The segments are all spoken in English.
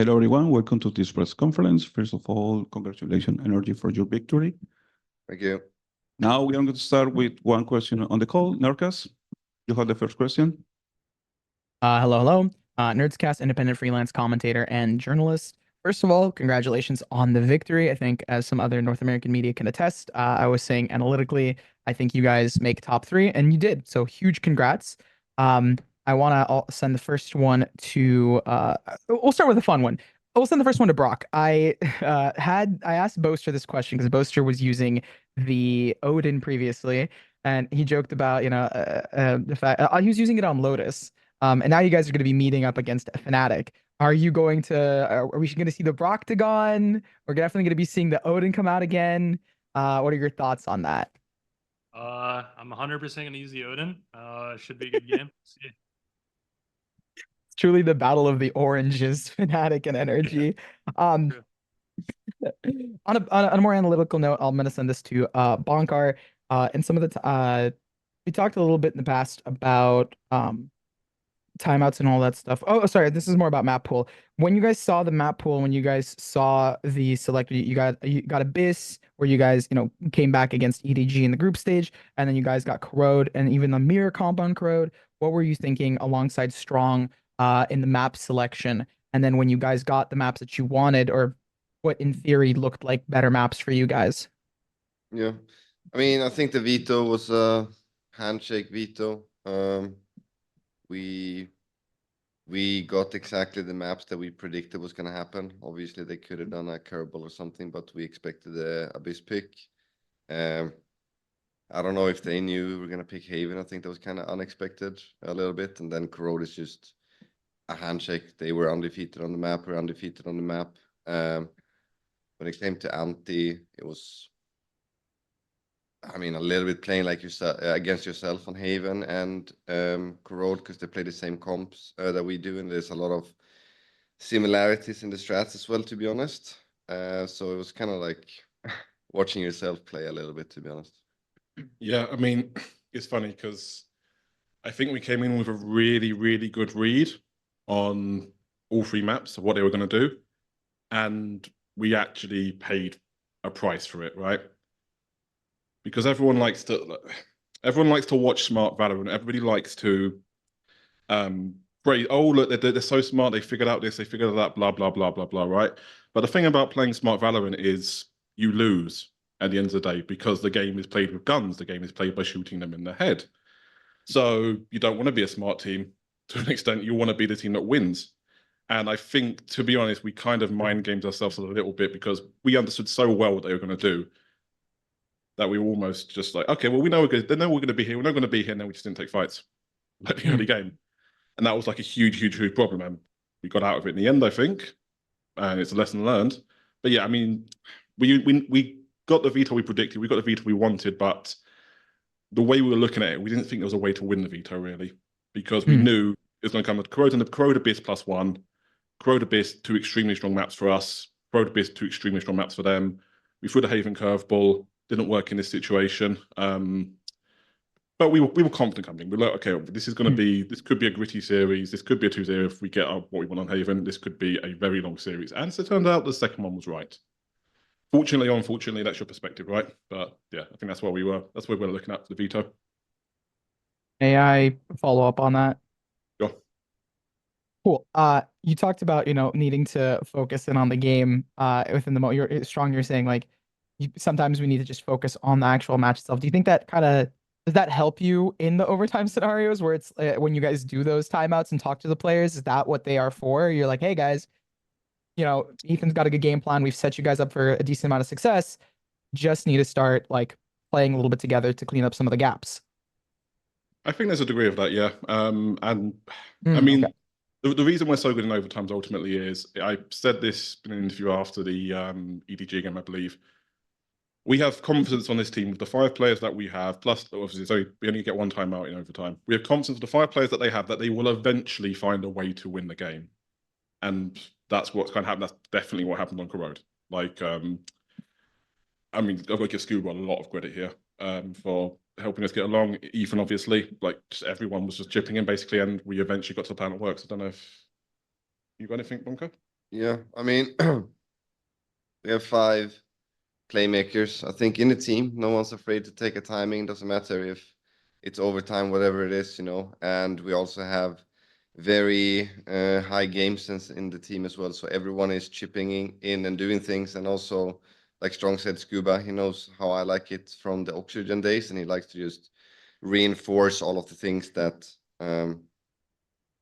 Hello, everyone. Welcome to this press conference. First of all, congratulations, NRG, for your victory. Thank you. Now we are going to start with one question on the call. Nerkas, you have the first question. Hello. Nerdscast, independent freelance commentator and journalist. First of all, congratulations on the victory. I think, as some other North American media can attest, I was saying analytically, I think you guys make top 3, and you did. So huge congrats. I want to send the first one to. We'll start with a fun one. We'll send the first one to Brock. I asked Boaster this question because Boaster was using the Odin previously, and he joked about the fact he was using it on Lotus. And now you guys are going to be meeting up against Fnatic. Are we going to see the Broctagon? We're definitely going to be seeing the Odin come out again. What are your thoughts on that? I'm 100% going to use the Odin. Should be a good game. See. It's truly the battle of the oranges, Fnatic and NRG. On a more analytical note, I'm going to send this to Bonkar. And some of the we talked a little bit in the past about timeouts and all that stuff. Oh, sorry, this is more about map pool. When you guys saw the map pool, when you guys saw the selected, you got Abyss, where you guys came back against EDG in the group stage, and then you guys got Corrode and even the mirror comp on Corrode. What were you thinking alongside Strong in the map selection? And then when you guys got the maps that you wanted, or what in theory looked like better maps for you guys? Yeah, I mean, I think the veto was a handshake veto. We got exactly the maps that we predicted was going to happen. Obviously, they could have done a curveball or something, but we expected the Abyss pick. I don't know if they knew we were going to pick Haven. I think that was kind of unexpected a little bit. And then Corrode is just a handshake. They were undefeated on the map. We're undefeated on the map. When it came to Anti, it was, I mean, a little bit playing like yourself against yourself on Haven and Corrode, because they play the same comps that we do, and there's a lot of similarities in the strats as well, to be honest. So it was kind of like watching yourself play a little bit, to be honest. Yeah, I mean, it's funny because I think we came in with a really, really good read on all 3 maps of what they were going to do, and we actually paid a price for it, right? Because everyone likes to watch smart Valorant. Everybody likes to praise, oh, look, they're so smart, they figured out this, they figured out that, blah, blah, blah, blah, blah, right? But the thing about playing smart Valorant is you lose at the end of the day because the game is played with guns. The game is played by shooting them in the head. So you don't want to be a smart team to an extent. You want to be the team that wins. And I think, to be honest, we kind of mind gamed ourselves a little bit because we understood so well what they were going to do that we were almost just like, okay, well, we know they know we're going to be here. We're not going to be here, and then we just didn't take fights at the early game. And that was like a huge, huge, huge problem. And we got out of it in the end, I think. And it's a lesson learned. But yeah, I mean, we got the veto we predicted. We got the veto we wanted. But the way we were looking at it, we didn't think there was a way to win the veto, really. Because we knew it was going to come with Corrode and the Corrode Abyss +1. Corrode Abyss, 2 extremely strong maps for us. Corrode Abyss, 2 extremely strong maps for them. We threw the Haven curveball. Didn't work in this situation. But we were confident coming. We were like, okay, this is going to be, this could be a gritty series. This could be a 2-0 if we get what we want on Haven. This could be a very long series. And so it turned out the second one was right. Fortunately or unfortunately, that's your perspective, right? But yeah, I think that's what we were looking at for the veto. May I follow up on that? Sure. Cool. You talked about, needing to focus in on the game within the you're strong. You're saying like sometimes we need to just focus on the actual match itself. Do you think that does that help you in the overtime scenarios where it's when you guys do those timeouts and talk to the players? Is that what they are for? You're like, hey guys, Ethan's got a good game plan. We've set you guys up for a decent amount of success. Just need to start like playing a little bit together to clean up some of the gaps. I think there's a degree of that, yeah. I mean, okay. The reason we're so good in overtimes ultimately is, I said this in an interview after the EDG game, I believe. We have confidence on this team with the 5 players that we have, plus obviously we only get 1 timeout in overtime. We have confidence with the 5 players that they have that they will eventually find a way to win the game. And that's what's kind of happened. That's definitely what happened on Corrode. Like, I mean, I've got to give Scuba a lot of credit here for helping us get along. Ethan, obviously, like just everyone was just chipping in basically, and we eventually got to the plan that works. I don't know if you got anything, Bonka? Yeah, I mean, we have 5 playmakers. I think in the team, no one's afraid to take a timing. Doesn't matter if it's overtime, whatever it is, you know. And we also have very high game sense in the team as well. So everyone is chipping in and doing things. And also, like Strong said, Scuba, he knows how I like it from the Oxygen days, and he likes to just reinforce all of the things that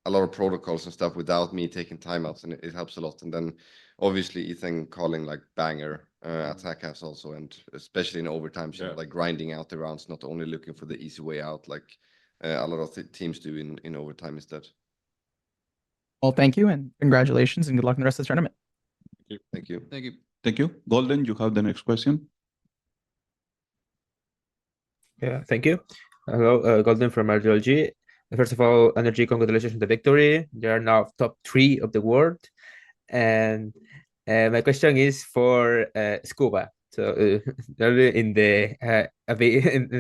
a lot of protocols and stuff without me taking timeouts, and it helps a lot. And then obviously Ethan calling like banger attack halves also, and especially in overtime, so Yeah. like grinding out the rounds, not only looking for the easy way out like a lot of teams do in overtime instead. Well, thank you and congratulations and good luck in the rest of the tournament. Thank you. Thank you. Thank you. Golden, you have the next question. Yeah, thank you. Hello, Golden from RDLG. First of all, NRG, congratulations on the victory. You are now top 3 of the world. And my question is for Scuba. So earlier in the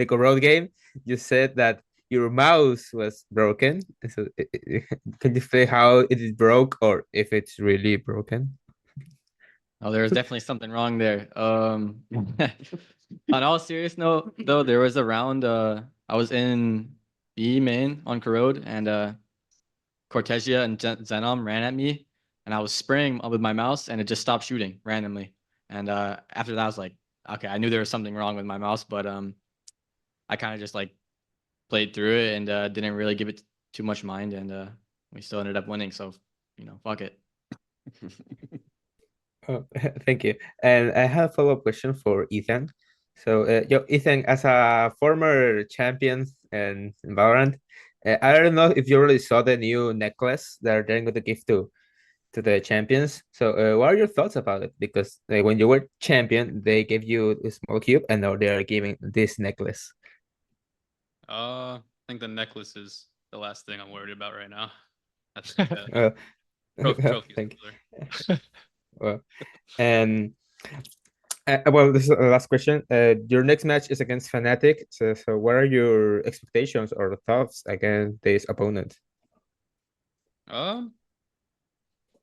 Corrode game, you said that your mouse was broken. So can you say how it is broke or if it's really broken? Oh, there was definitely something wrong there. On all serious note, though, there was a round. I was in B main on Corrode, and Cortesia and Zenom ran at me, and I was spraying with my mouse, and it just stopped shooting randomly. And after that, I was like, okay, I knew there was something wrong with my mouse, but I kind of just like played through it and didn't really give it too much mind, and we still ended up winning. So, you know, fuck it. Oh, thank you. And I have a follow-up question for Ethan. So, Ethan, as a former champion in Valorant, I don't know if you already saw the new necklace that they're going to give to the champions. So, what are your thoughts about it? Because when you were champion, they gave you a small cube, and now they are giving this necklace. I think the necklace is the last thing I'm worried about right now. I think trophy Thank is you. Well, and well, this is the last question. Your next match is against Fnatic. So what are your expectations or thoughts against this opponent?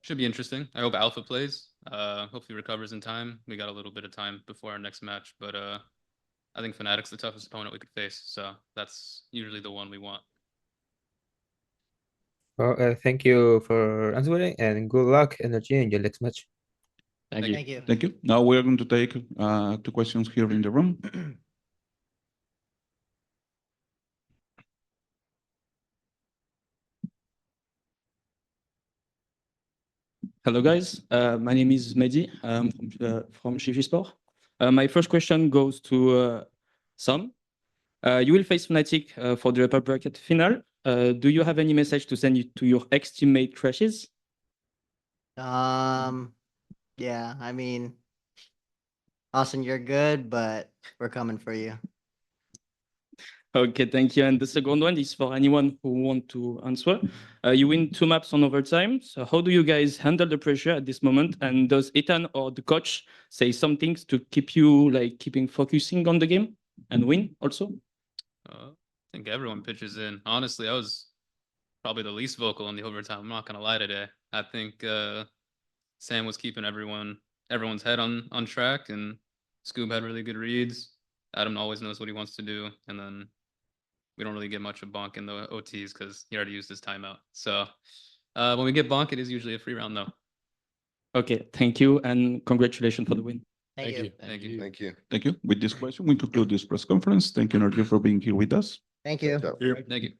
Should be interesting. I hope Alpha plays. Hopefully recovers in time. We got a little bit of time before our next match, but I think Fnatic's the toughest opponent we could face. So that's usually the one we want. Well, thank you for answering and good luck, NRG, in your next match. Thank you. Thank you. Thank you. Now we are going to take 2 questions here in the room. Hello, guys. My name is Mehdi. I'm from NRG Esports. My first question goes to Sam. You will face Fnatic for the upper bracket final. Do you have any message to send to your ex-teammate Crashes? Yeah, I mean, Austin, you're good, but we're coming for you. Okay, thank you. And the second one is for anyone who want to answer. You win 2 maps on overtime. So how do you guys handle the pressure at this moment? And does Ethan or the coach say some things to keep you keeping focusing on the game and win also? I think everyone pitches in. Honestly, I was probably the least vocal in the overtime. I'm not gonna lie today. I think Sam was keeping everyone's head on track, and Scoob had really good reads. Adam always knows what he wants to do, and then we don't really get much of bonk in the OTs because he already used his timeout. So when we get bonk, it is usually a free round though. Okay, thank you, and congratulations for the win. Thank you. Thank you. Thank you. Thank you. With this question, we conclude this press conference. Thank you, NRG, for being here with us. Thank you. Ciao. Yeah. Thank you.